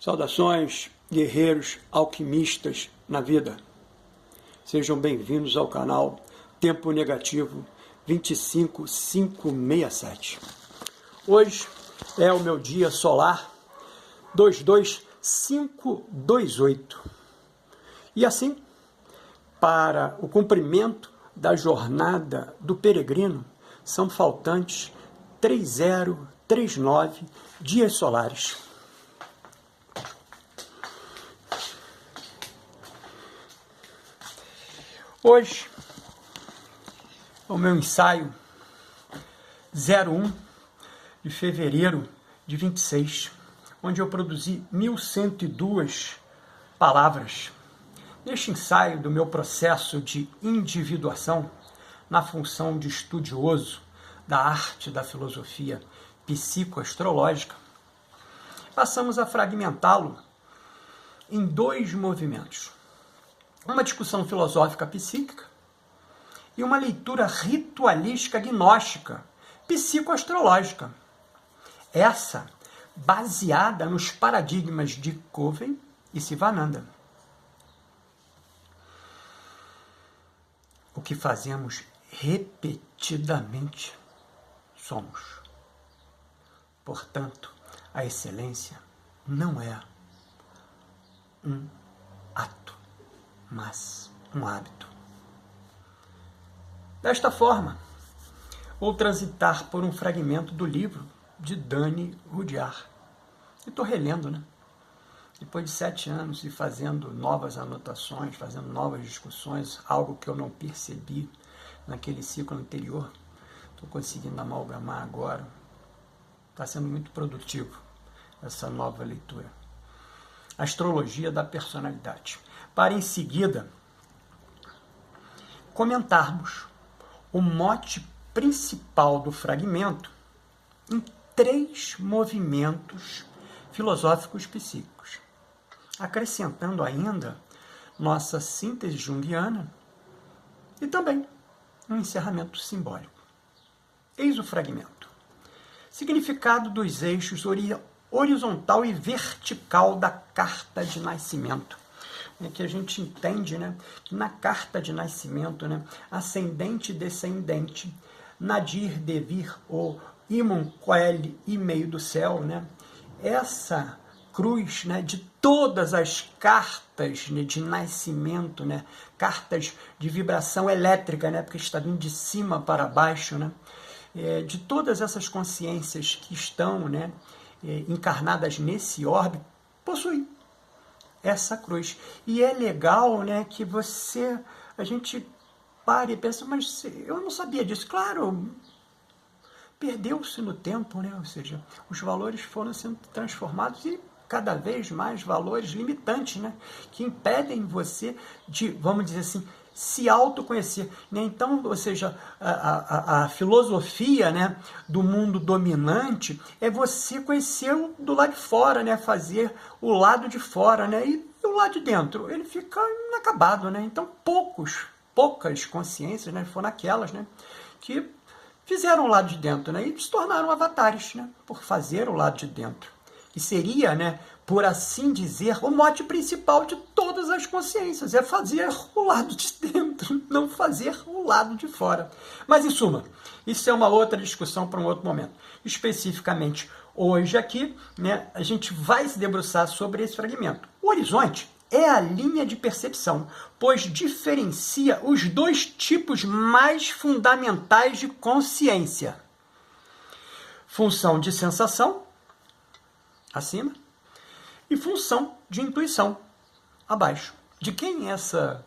Saudações, guerreiros alquimistas na vida. Sejam bem-vindos ao canal Tempo Negativo 25567. Hoje é o meu dia solar 22528. E assim, para o cumprimento da jornada do peregrino, são faltantes 3039 dias solares. Hoje, o meu ensaio 01 de fevereiro de 26, onde eu produzi 1102 palavras. Neste ensaio do meu processo de individuação, na função de estudioso da arte da filosofia psicoastrológica, passamos a fragmentá-lo em dois movimentos. Uma discussão filosófica psíquica e uma leitura ritualística gnóstica, psicoastrológica. Essa baseada nos paradigmas de Coven e Sivananda. O que fazemos repetidamente somos. Portanto, a excelência não é um ato, mas um hábito. Desta forma, vou transitar por um fragmento do livro de Dani Rudyard. Estou relendo, né? Depois de 7 anos e fazendo novas anotações, fazendo novas discussões, algo que eu não percebi naquele ciclo anterior, estou conseguindo amalgamar agora. Está sendo muito produtivo essa nova leitura. Astrologia da personalidade. Para em seguida comentarmos o mote principal do fragmento em 3 movimentos filosóficos psíquicos, acrescentando ainda nossa síntese junguiana e também um encerramento simbólico. Eis o fragmento. Significado dos eixos horizontal e vertical da carta de nascimento. É que a gente entende, né, que na carta de nascimento, né, ascendente e descendente, nadir, devir, ou imum, coeli e meio do céu, né, essa cruz, né, de todas as cartas, né, de nascimento, né, cartas de vibração elétrica, né, porque está vindo de cima para baixo, né, de todas essas consciências que estão, né, encarnadas nesse orbe, possui essa cruz. E é legal, né, que a gente pare e pense, mas eu não sabia disso. Claro, perdeu-se no tempo, né? Ou seja, os valores foram sendo transformados e cada vez mais valores limitantes, né, que impedem você de, vamos dizer assim, se autoconhecer, né? Então, ou seja, a filosofia, né, do mundo dominante é você conhecer do lado de fora, né, fazer o lado de fora, né, e o lado de dentro ele fica inacabado, né? Então poucas consciências, né, foram aquelas, né, que fizeram o lado de dentro, né, e se tornaram avatares, né, por fazer o lado de dentro. E seria, né, por assim dizer, o mote principal de todas as consciências, é fazer o lado de dentro, não fazer o lado de fora. Mas, em suma, isso é uma outra discussão para um outro momento. Especificamente, hoje aqui, né, a gente vai se debruçar sobre esse fragmento. O horizonte é a linha de percepção, pois diferencia os 2 tipos mais fundamentais de consciência. Função de sensação, acima, e função de intuição, abaixo. De quem essa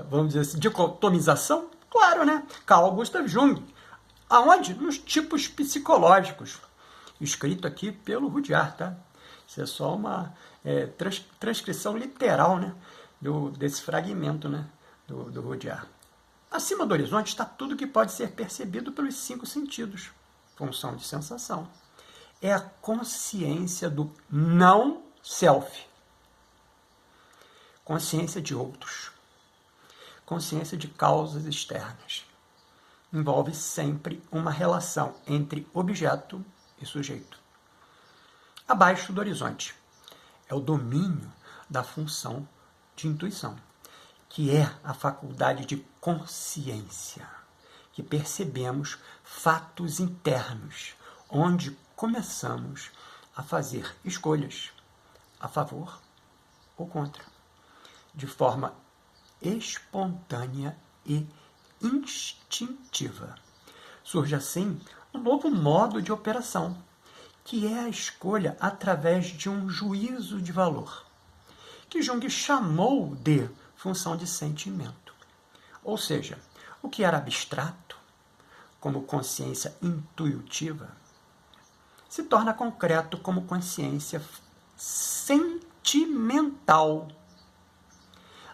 vamos dizer assim, dicotomização? Claro, né? Carl Gustav Jung. Aonde? Nos tipos psicológicos. Escrito aqui pelo Rudyard, tá? Isso é só uma transcrição literal, né, desse fragmento, né, do Rudyard. Acima do horizonte está tudo que pode ser percebido pelos 5 sentidos. Função de sensação. É a consciência do não self. Consciência de outros. Consciência de causas externas. Envolve sempre uma relação entre objeto e sujeito. Abaixo do horizonte é o domínio da função de intuição, que é a faculdade de consciência, que percebemos fatos internos, onde começamos a fazer escolhas a favor ou contra, de forma espontânea e instintiva. Surge assim um novo modo de operação, que é a escolha através de um juízo de valor, que Jung chamou de função de sentimento. Ou seja, o que era abstrato, como consciência intuitiva, se torna concreto como consciência sentimental.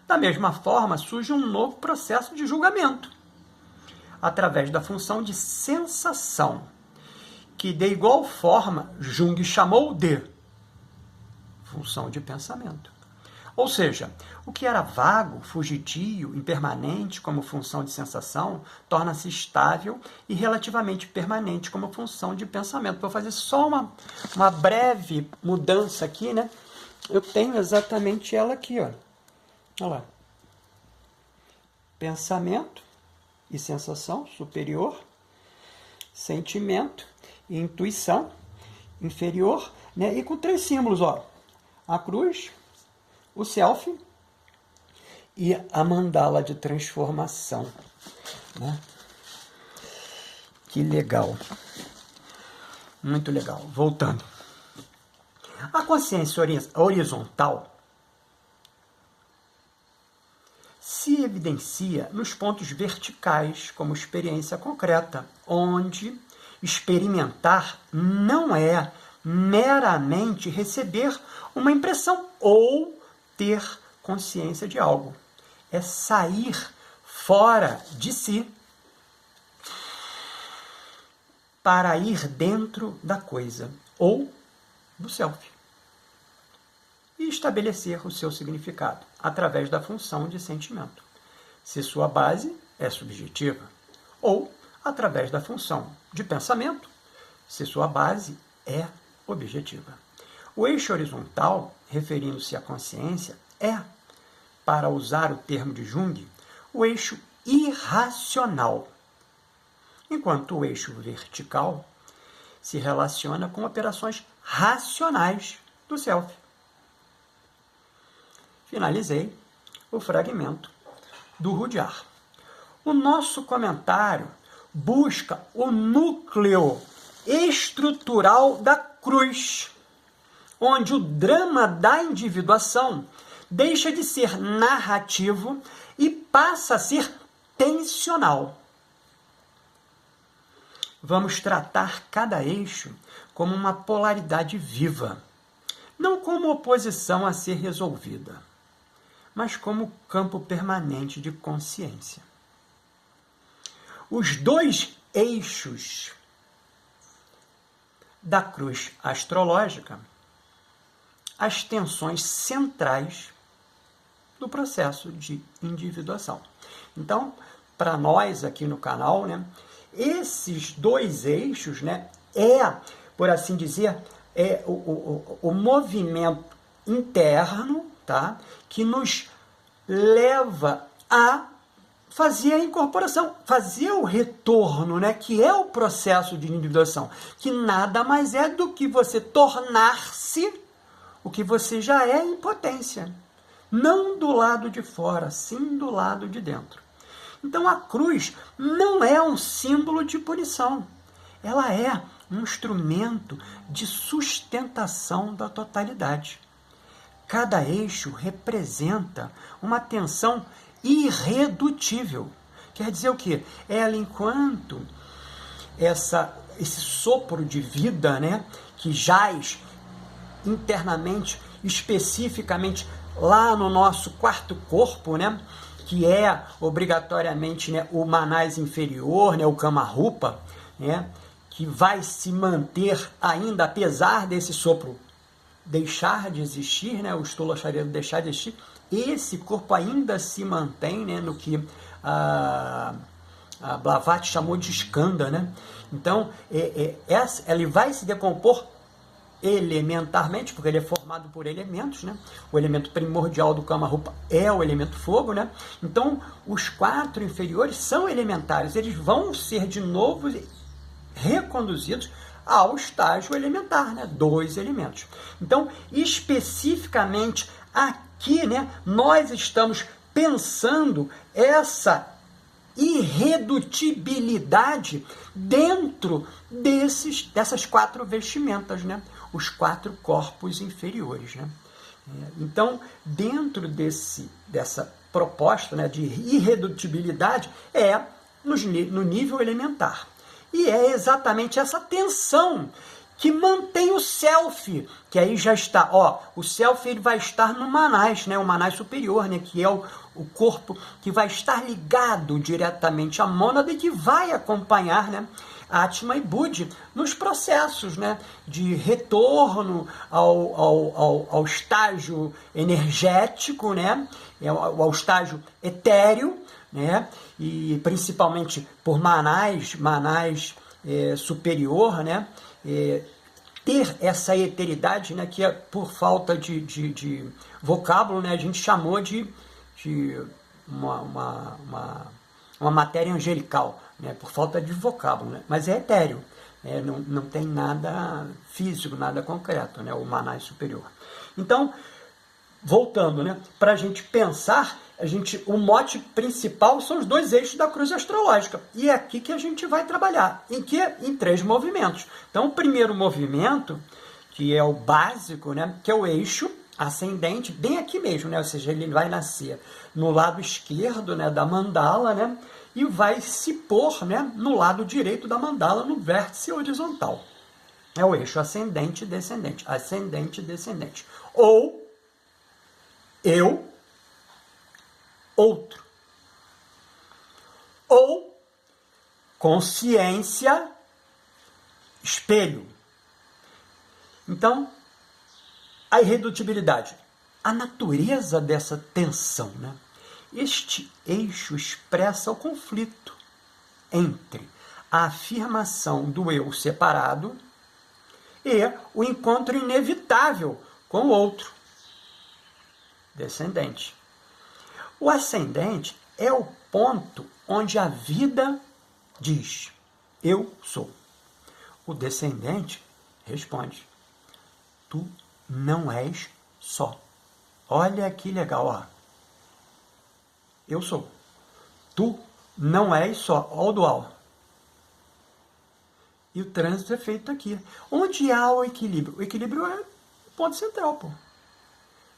Da mesma forma, surge um novo processo de julgamento, através da função de sensação, que de igual forma Jung chamou de função de pensamento. Ou seja, o que era vago, fugitio, impermanente como função de sensação, torna-se estável e relativamente permanente como função de pensamento. Vou fazer só uma breve mudança aqui, né? Eu tenho exatamente ela aqui, ó. Olha lá. Pensamento e sensação superior, sentimento e intuição inferior, né? E com 3 símbolos, ó. A cruz, o self e a mandala de transformação, né? Que legal. Muito legal. Voltando. A consciência horizontal se evidencia nos pontos verticais como experiência concreta, onde experimentar não é meramente receber uma impressão ou ter consciência de algo. É sair fora de si para ir dentro da coisa, ou do self, e estabelecer o seu significado através da função de sentimento, se sua base é subjetiva, ou através da função de pensamento, se sua base é objetiva. O eixo horizontal, referindo-se à consciência, é, para usar o termo de Jung, o eixo irracional, enquanto o eixo vertical se relaciona com operações racionais do self. Finalizei o fragmento do Rudyard. O nosso comentário busca o núcleo estrutural da cruz, onde o drama da individuação deixa de ser narrativo e passa a ser tensional. Vamos tratar cada eixo como uma polaridade viva, não como oposição a ser resolvida, mas como campo permanente de consciência. Os 2 eixos da cruz astrológica, as tensões centrais do processo de individuação. Então, para nós aqui no canal, né, esses 2 eixos, né, por assim dizer, o movimento interno, tá, que nos leva a fazer a incorporação, fazer o retorno, né, que é o processo de individuação, que nada mais é do que você tornar-se o que você já é em potência. Não do lado de fora, sim do lado de dentro. Então a cruz não é um símbolo de punição. Ela é um instrumento de sustentação da totalidade. Cada eixo representa uma tensão irredutível. Quer dizer o quê? Ela, enquanto esse sopro de vida, né, que jaz internamente, especificamente lá no nosso 4º corpo, né, que é obrigatoriamente, né, o Manás inferior, né, o Kamarupa, né, que vai se manter ainda, apesar desse sopro deixar de existir, né, o Stula Charira deixar de existir, esse corpo ainda se mantém, né, no que a Blavatsky chamou de skanda, né? Então, ele vai se decompor elementarmente, porque ele é formado por elementos, né? O elemento primordial do Kama-Rupa é o elemento fogo, né? Então, os 4 inferiores são elementares, eles vão ser de novo reconduzidos ao estágio elementar, né? 2 elementos. Então, especificamente aqui, né, nós estamos pensando essa irredutibilidade dentro dessas 4 vestimentas, né? Os 4 corpos inferiores, né? Então, dentro dessa proposta, né, de irredutibilidade, no nível elementar. E é exatamente essa tensão que mantém o self, que aí já está, o self ele vai estar no manás, né, o manás superior, né, que é o corpo que vai estar ligado diretamente à mônada e que vai acompanhar, né, Atma e Budi nos processos, né, de retorno ao estágio energético, né, ao estágio etéreo, né, e principalmente por manás superior, né, ter essa eteridade, né, que por falta de vocábulo, né, a gente chamou de uma matéria angelical, né, por falta de vocábulo, né, mas é etéreo, não tem nada físico, nada concreto, né, o manás superior. Então, voltando, né, para a gente pensar, o mote principal são os 2 eixos da cruz astrológica. E é aqui que a gente vai trabalhar. Em 3 movimentos. Então, o primeiro movimento, que é o básico, né, que é o eixo ascendente, bem aqui mesmo, né, ou seja, ele vai nascer no lado esquerdo, né, da mandala, né, e vai se pôr, né, no lado direito da mandala, no vértice horizontal. É o eixo ascendente e descendente. Ascendente e descendente. Ou eu, outro. Ou consciência, espelho. Então, a irredutibilidade. A natureza dessa tensão, né? Este eixo expressa o conflito entre a afirmação do eu separado e o encontro inevitável com o outro, descendente. O ascendente é o ponto onde a vida diz, eu sou. O descendente responde, tu não és só. Olha que legal, ó. Eu sou. Tu não és só. Olha o dual. E o trânsito é feito aqui. Onde há o equilíbrio? O equilíbrio é o ponto central, pô.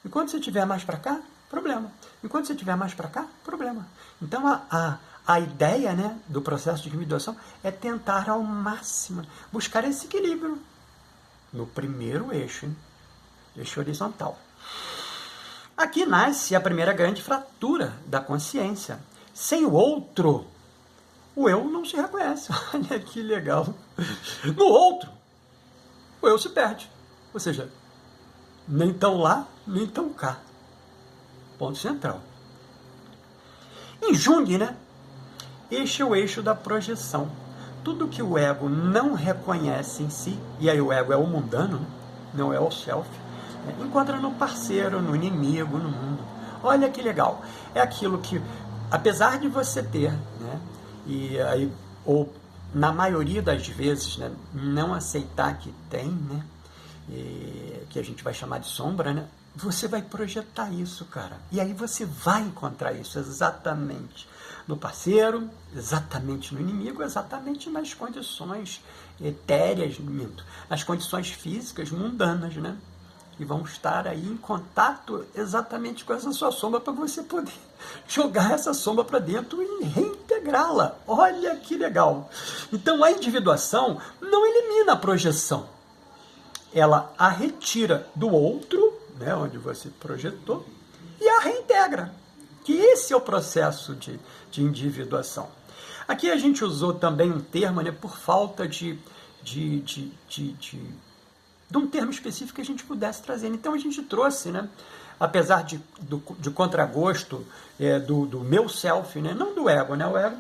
E quando você estiver mais para cá, problema. E quando você estiver mais para cá, problema. Então, a ideia, né, do processo de individuação é tentar ao máximo buscar esse equilíbrio no primeiro eixo, hein? Eixo horizontal. Aqui nasce a primeira grande fratura da consciência. Sem o outro, o eu não se reconhece. Olha que legal. No outro, o eu se perde. Ou seja, nem tão lá, nem tão cá. Ponto central. Em Jung, né? Este é o eixo da projeção. Tudo que o ego não reconhece em si, e aí o ego é o mundano, né? Não é o self, encontra no parceiro, no inimigo, no mundo. Olha que legal. É aquilo que, apesar de você ter, né? E aí, ou na maioria das vezes, né, não aceitar que tem, né? Que a gente vai chamar de sombra, né? Você vai projetar isso, cara. E aí você vai encontrar isso exatamente no parceiro, exatamente no inimigo, exatamente nas condições etéreas, nas condições físicas mundanas, né? Que vão estar aí em contato exatamente com essa sua sombra para você poder jogar essa sombra para dentro e reintegrá-la. Olha que legal! Então a individuação não elimina a projeção. Ela a retira do outro, né, onde você projetou, e a reintegra. Que esse é o processo de individuação. Aqui a gente usou também um termo, né, por falta de um termo específico que a gente pudesse trazer. Então a gente trouxe, né, apesar de contragosto do meu self, né, não do ego, né, o ego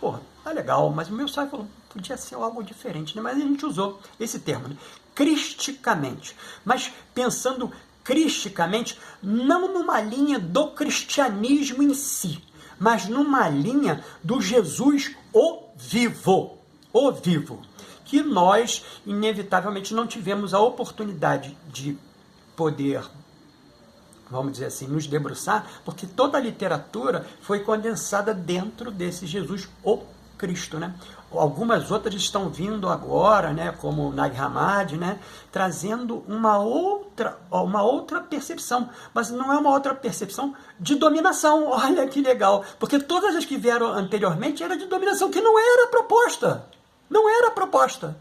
falou, tá legal, mas o meu self falou, podia ser algo diferente, né, mas a gente usou esse termo, né, cristicamente. Mas pensando cristicamente, não numa linha do cristianismo em si, mas numa linha do Jesus o vivo, que nós, inevitavelmente, não tivemos a oportunidade de poder, vamos dizer assim, nos debruçar, porque toda a literatura foi condensada dentro desse Jesus o Cristo, né? Algumas outras estão vindo agora, né, como o Nag Hammadi, né, trazendo uma outra percepção, mas não é uma outra percepção de dominação. Olha que legal, porque todas as que vieram anteriormente era de dominação, que não era proposta. Não era proposta.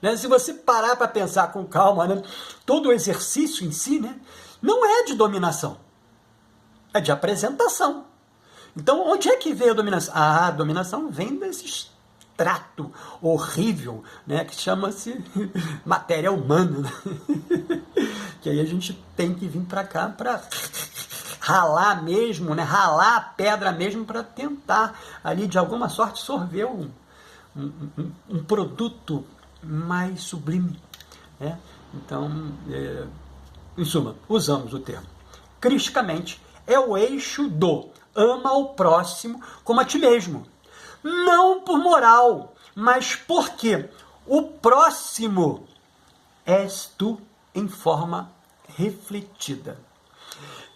Né? Se você parar para pensar com calma, né, todo o exercício em si, né, não é de dominação, é de apresentação. Então, onde é que veio a dominação? A dominação vem desse trato horrível, né, que chama-se matéria humana, né? Que aí a gente tem que vir para cá para ralar mesmo, né, ralar a pedra mesmo para tentar ali de alguma sorte sorver um produto mais sublime, né? Então, em suma, usamos o termo cristicamente, é o eixo do ama ao próximo como a ti mesmo. Não por moral, mas porque o próximo és tu em forma refletida.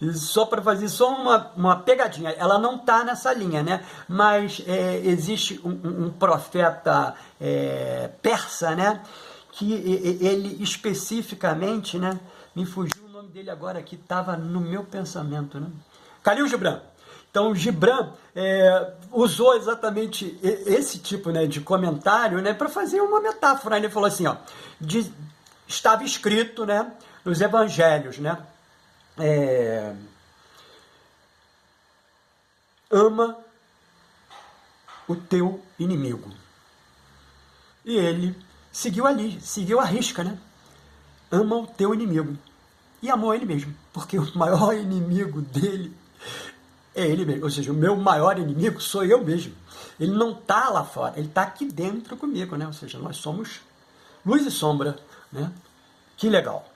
E só para fazer só uma pegadinha, ela não está nessa linha, né? Mas existe um profeta persa, né? Que ele especificamente, né? Me fugiu o nome dele agora, que estava no meu pensamento, né? Khalil Gibran. Então, Gibran usou exatamente esse tipo, né, de comentário, né, para fazer uma metáfora. Ele falou assim, ó, estava escrito, né, nos evangelhos, né, ama o teu inimigo. E ele seguiu ali, seguiu a risca, né, ama o teu inimigo. E amou ele mesmo, porque o maior inimigo dele é ele mesmo, ou seja, o meu maior inimigo sou eu mesmo. Ele não está lá fora, ele está aqui dentro comigo, né? Ou seja, nós somos luz e sombra, né? Que legal.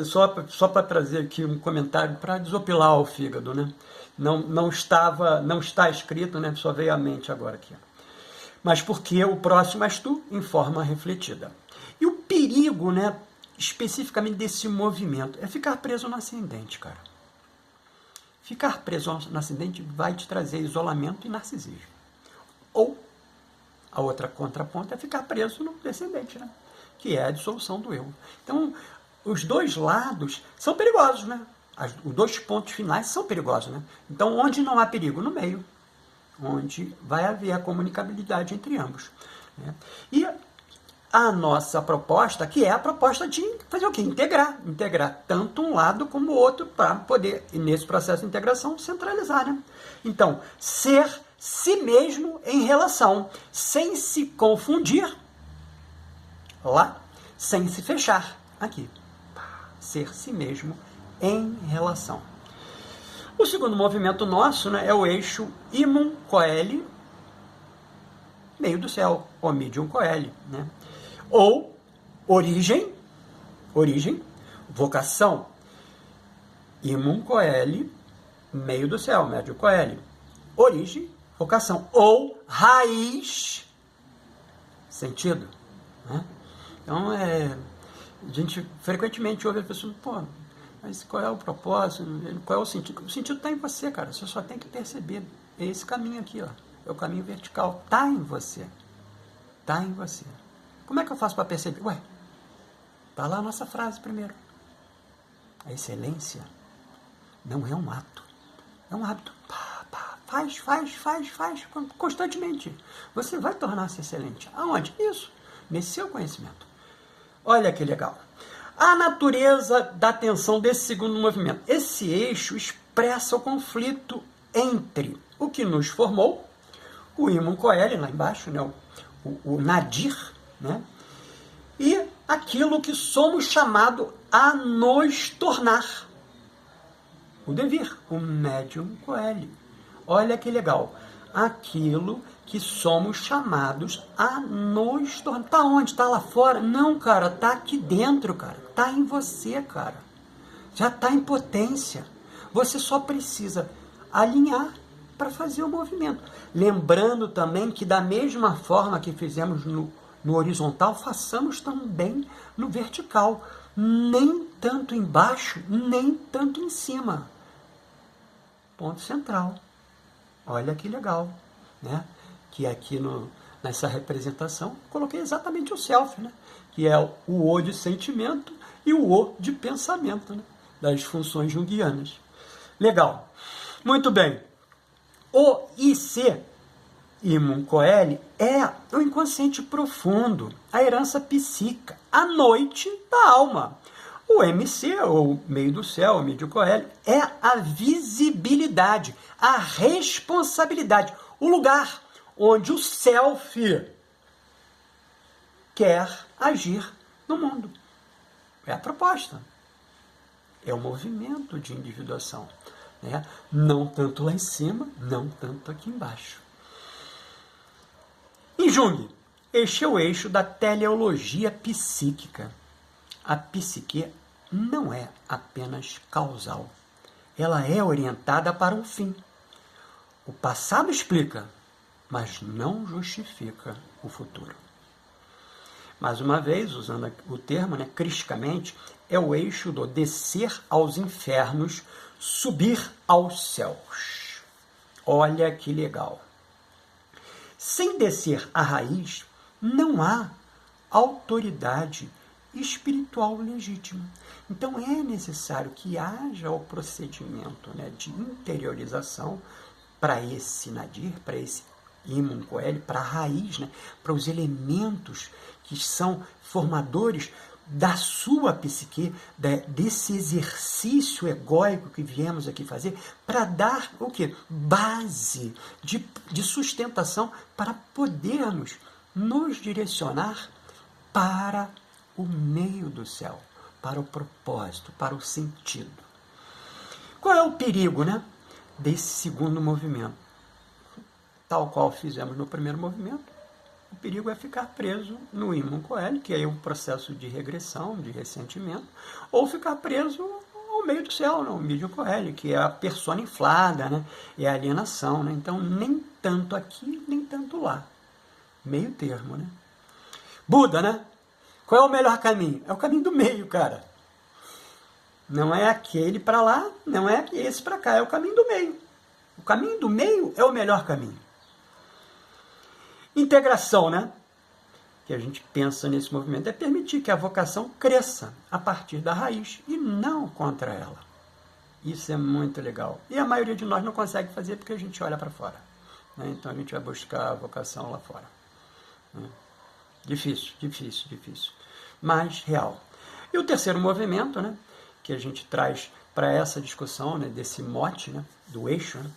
Só para trazer aqui um comentário para desopilar o fígado, né? Não está escrito, né? Só veio à mente agora aqui. Mas porque o próximo és tu em forma refletida. E o perigo, né? Especificamente desse movimento é ficar preso no ascendente, cara. Ficar preso no ascendente vai te trazer isolamento e narcisismo. Ou, a outra contraponto é ficar preso no descendente, né? Que é a dissolução do eu. Então, os dois lados são perigosos, né? Os dois pontos finais são perigosos, né? Então, onde não há perigo? No meio. Onde vai haver a comunicabilidade entre ambos. Né? E a nossa proposta, que é a proposta de fazer o quê? Integrar tanto um lado como o outro para poder, nesse processo de integração, centralizar, né? Então, ser si mesmo em relação, sem se confundir, lá, sem se fechar, aqui. Ser si mesmo em relação. O segundo movimento nosso, né, é o eixo Imum Coeli, meio do céu, ou Medium Coeli, né? Ou origem, vocação, Imum Coeli, meio do céu, médio Coeli, origem, vocação, ou raiz, sentido. Né? Então, a gente frequentemente ouve a pessoa, pô, mas qual é o propósito, qual é o sentido? O sentido está em você, cara, você só tem que perceber, é esse caminho aqui, ó, é o caminho vertical, está em você, está em você. Como é que eu faço para perceber? Ué, está lá a nossa frase primeiro. A excelência não é um ato, é um hábito. Faz constantemente. Você vai tornar-se excelente. Aonde? Isso, nesse seu conhecimento. Olha que legal. A natureza da atenção desse segundo movimento. Esse eixo expressa o conflito entre o que nos formou, o Imum Coeli, lá embaixo, né, o nadir, né, e aquilo que somos chamados a nos tornar, o devir, o Medium Coeli. Olha que legal, aquilo que somos chamados a nos tornar. Tá onde? Tá lá fora? Não, cara, tá aqui dentro, cara. Tá em você, cara. Já tá em potência. Você só precisa alinhar para fazer o movimento. Lembrando também que da mesma forma que fizemos no horizontal, façamos também no vertical. Nem tanto embaixo, nem tanto em cima. Ponto central. Olha que legal, né? Que aqui nessa representação, coloquei exatamente o self, né? Que é o O de sentimento e o O de pensamento, né? Das funções junguianas. Legal. Muito bem. O IC, Imum Coeli, é o inconsciente profundo, a herança psíquica, a noite da alma. O MC, ou meio do céu, o Mídio Coeli, é a visibilidade, a responsabilidade, o lugar onde o self quer agir no mundo. É a proposta. É o movimento de individuação. Né? Não tanto lá em cima, não tanto aqui embaixo. Em Jung, este é o eixo da teleologia psíquica. A psique não é apenas causal. Ela é orientada para um fim. O passado explica, mas não justifica o futuro. Mais uma vez, usando o termo, né, criticamente, é o eixo do descer aos infernos, subir aos céus. Olha que legal. Sem descer à raiz, não há autoridade espiritual legítima. Então é necessário que haja o procedimento, né, de interiorização para esse nadir, para esse Imum Coeli, para a raiz, né, para os elementos que são formadores da sua psique, desse exercício egóico que viemos aqui fazer, para dar o quê? Base de sustentação para podermos nos direcionar para o meio do céu, para o propósito, para o sentido. Qual é o perigo, né, desse segundo movimento? Tal qual fizemos no primeiro movimento, o perigo é ficar preso no Imum Coeli, que é um processo de regressão, de ressentimento, ou ficar preso ao meio do céu, no Mídio Coeli, que é a persona inflada, né? É a alienação. Né? Então, nem tanto aqui, nem tanto lá. Meio termo, né? Buda, né? Qual é o melhor caminho? É o caminho do meio, cara. Não é aquele para lá, não é esse para cá, é o caminho do meio. O caminho do meio é o melhor caminho. Integração, né? Que a gente pensa nesse movimento é permitir que a vocação cresça a partir da raiz e não contra ela. Isso é muito legal. E a maioria de nós não consegue fazer porque a gente olha para fora. Né? Então a gente vai buscar a vocação lá fora. Né? Difícil, difícil, difícil. Mas real. E o terceiro movimento, né? Que a gente traz para essa discussão, né? Desse mote, né? Do eixo, né?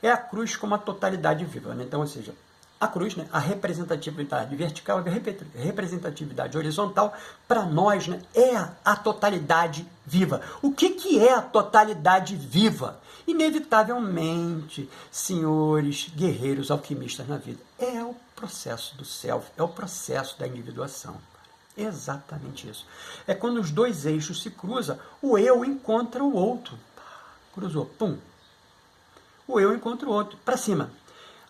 É a cruz como a totalidade viva. Né? Então, ou seja, a cruz, né, a representatividade vertical e a representatividade horizontal, para nós, né, é a totalidade viva. O que é a totalidade viva? Inevitavelmente, senhores, guerreiros, alquimistas na vida, é o processo do self, é o processo da individuação. Exatamente isso. É quando os dois eixos se cruzam, o eu encontra o outro. Cruzou, pum. O eu encontra o outro, para cima.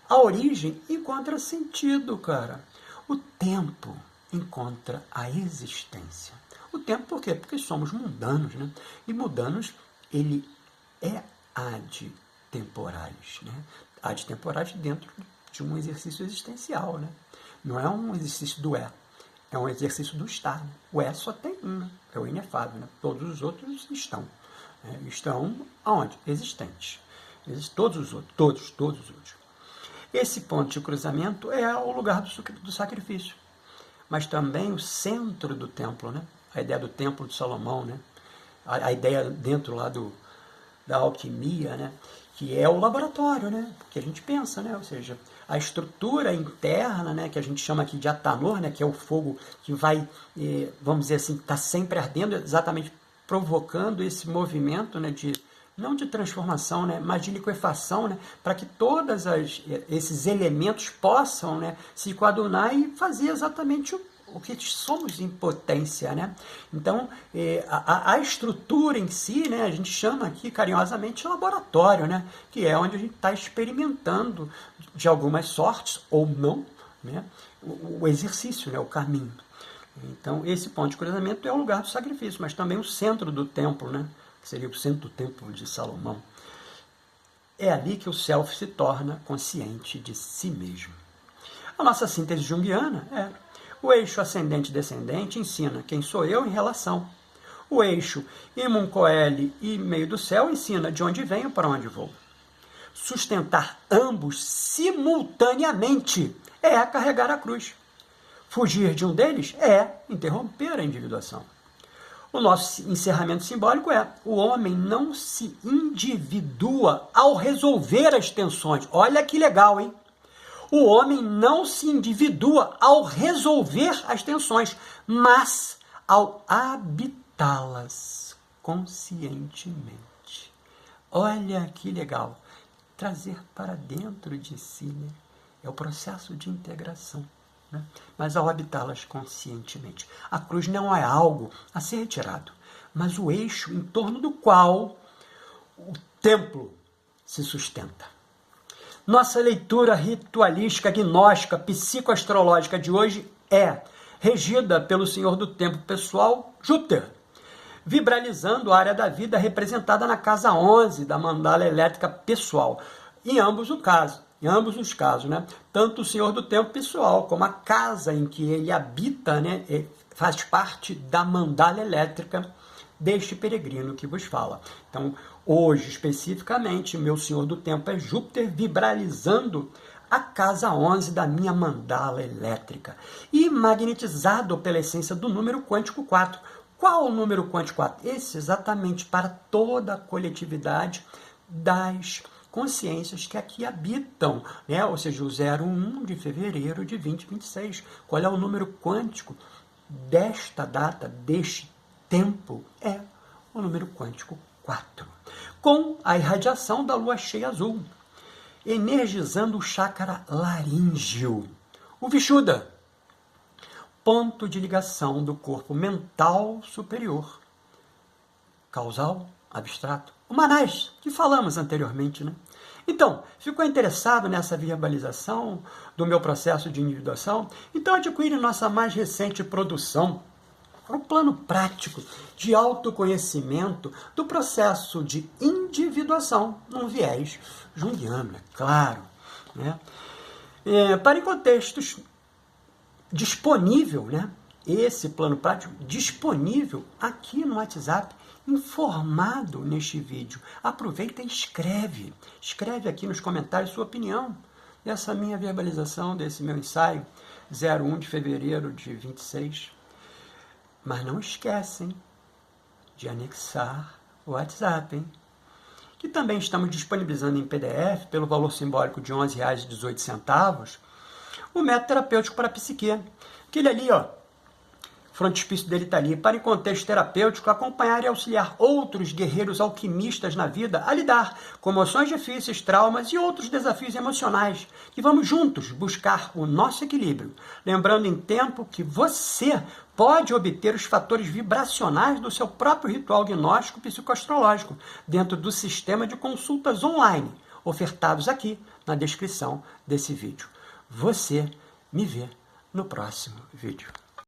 A origem encontra sentido, cara. O tempo encontra a existência. O tempo por quê? Porque somos mundanos, né? E mundanos, ele é adtemporais, né? Adtemporais dentro de um exercício existencial, né? Não é um exercício do é um exercício do estar. Né? O só tem um, né? É o inefável, né? Todos os outros estão. Né? Estão aonde? Existentes. Todos os outros, todos os outros. Esse ponto de cruzamento é o lugar do sacrifício, mas também o centro do templo, né? A ideia do templo de Salomão, né? A ideia dentro lá da alquimia, né? Que é o laboratório, né? Que a gente pensa, né? Ou seja, a estrutura interna, né? Que a gente chama aqui de atanor, né? Que é o fogo que vai, vamos dizer assim, está sempre ardendo, exatamente provocando esse movimento, né? não de transformação, né, mas de liquefação, né, para que todos esses elementos possam, né, se coadunar e fazer exatamente o que somos em potência, né? Então, a estrutura em si, né, a gente chama aqui carinhosamente de laboratório, né, que é onde a gente está experimentando de algumas sortes, ou não, né, o exercício, né, o caminho. Então, esse ponto de cruzamento é o lugar do sacrifício, mas também o centro do templo, né, que seria o centro do templo de Salomão. É ali que o self se torna consciente de si mesmo. A nossa síntese junguiana é: o eixo ascendente-descendente ensina quem sou eu em relação. O eixo imum coeli e meio do céu ensina de onde venho para onde vou. Sustentar ambos simultaneamente é carregar a cruz. Fugir de um deles é interromper a individuação. O nosso encerramento simbólico é: o homem não se individua ao resolver as tensões. Olha que legal, hein? O homem não se individua ao resolver as tensões, mas ao habitá-las conscientemente. Olha que legal. Trazer para dentro de si, né? É o processo de integração, né? Mas ao habitá-las conscientemente. A cruz não é algo a ser retirado, mas o eixo em torno do qual o templo se sustenta. Nossa leitura ritualística, gnóstica, psicoastrológica de hoje é regida pelo Senhor do Tempo pessoal, Júpiter, vibralizando a área da vida representada na casa 11 da mandala elétrica pessoal. Em ambos os casos, né? Tanto o Senhor do Tempo pessoal como a casa em que ele habita, né, faz parte da mandala elétrica deste peregrino que vos fala. Então, hoje, especificamente, meu Senhor do Tempo é Júpiter, vibralizando a casa 11 da minha mandala elétrica e magnetizado pela essência do número quântico 4. Qual o número quântico 4? Esse exatamente para toda a coletividade das consciências que aqui habitam, né? Ou seja, o 01 de fevereiro de 2026. Qual é o número quântico desta data, deste tempo? É o número quântico 4, com a irradiação da lua cheia azul, energizando o chakra laríngeo, o Vishuddha, ponto de ligação do corpo mental superior, causal, abstrato, o Manás, que falamos anteriormente, né? Então, ficou interessado nessa verbalização do meu processo de individuação? Então adquire nossa mais recente produção, o plano prático de autoconhecimento do processo de individuação num viés junguiano, é claro, né? Para em contextos disponível, né? Esse plano prático disponível aqui no WhatsApp, informado neste vídeo. Aproveita e escreve. Escreve aqui nos comentários sua opinião dessa minha verbalização, desse meu ensaio 01 de fevereiro de 26. Mas não esquecem de anexar o WhatsApp, hein? Que também estamos disponibilizando em PDF, pelo valor simbólico de R$ 11,18, o método terapêutico para a psique. Aquele ali, ó, o frontispício dele está ali. Para, em contexto terapêutico, acompanhar e auxiliar outros guerreiros alquimistas na vida a lidar com emoções difíceis, traumas e outros desafios emocionais. E vamos juntos buscar o nosso equilíbrio. Lembrando em tempo que você pode obter os fatores vibracionais do seu próprio ritual gnóstico psicoastrológico dentro do sistema de consultas online, ofertados aqui na descrição desse vídeo. Você me vê no próximo vídeo.